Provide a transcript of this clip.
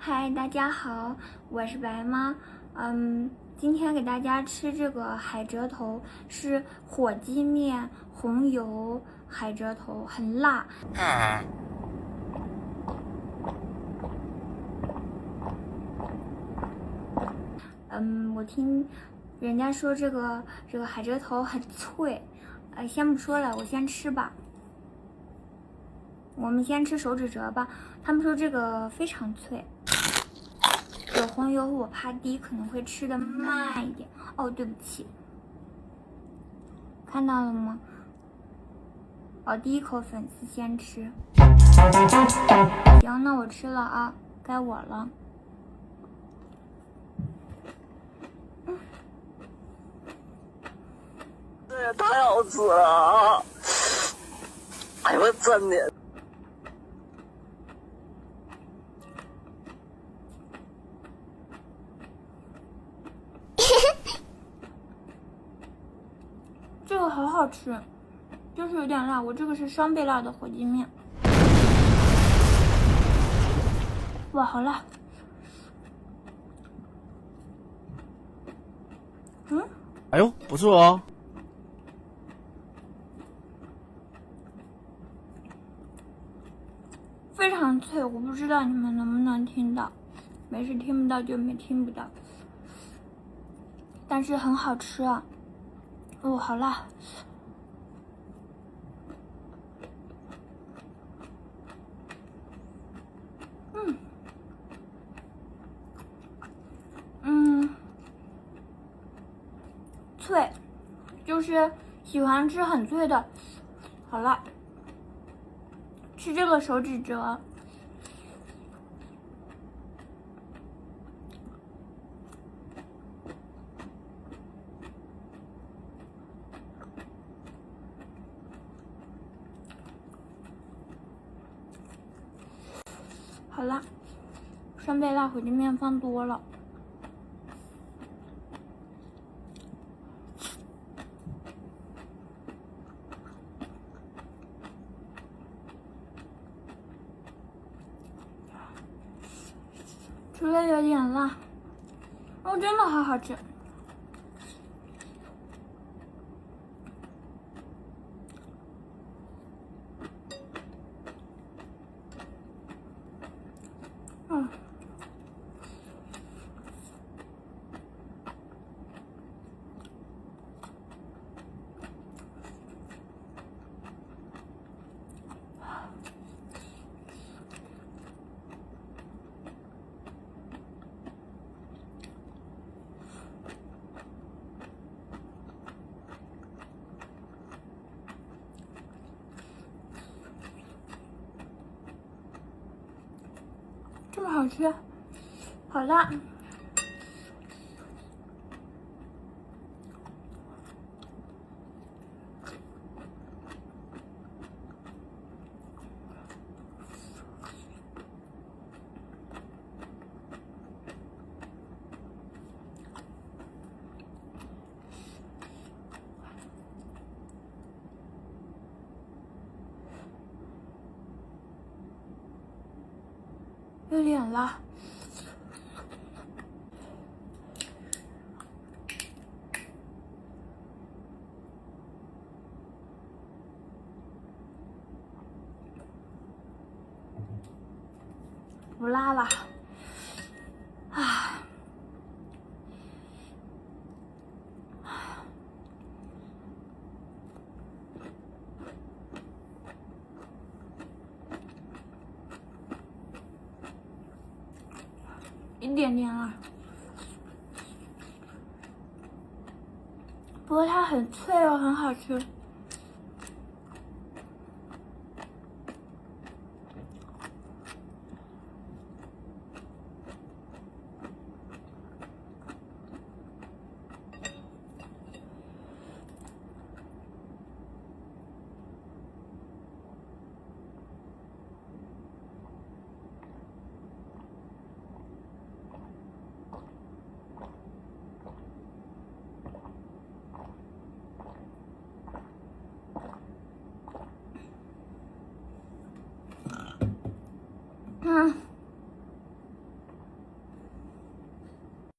嗨，大家好，我是白妈。今天给大家吃这个海蜇头，是火鸡面、红油海蜇头，很辣。我听人家说这个海蜇头很脆，先不说了，我先吃吧。我们先吃手指折吧，他们说这个非常脆。有红油，我怕滴可能会吃的慢一点。哦，对不起，看到了吗？第一口粉丝先吃。行，那我吃了啊，该我了。这也太好吃了！哎呦我真的。这个好好吃，就是有点辣。我这个是双倍辣的火鸡面。哇，好辣！哎呦，不错哦。非常脆，我不知道你们能不能听到，没事，听不到就没听不到。但是很好吃啊！哦，好辣！脆，就是喜欢吃很脆的。好辣！吃这个手指折。好辣，双倍辣火鸡面放多了。吃的有点辣，真的好好吃。这么好吃，好辣！有点辣。不辣了，一点点辣，不过它很脆哦，很好吃。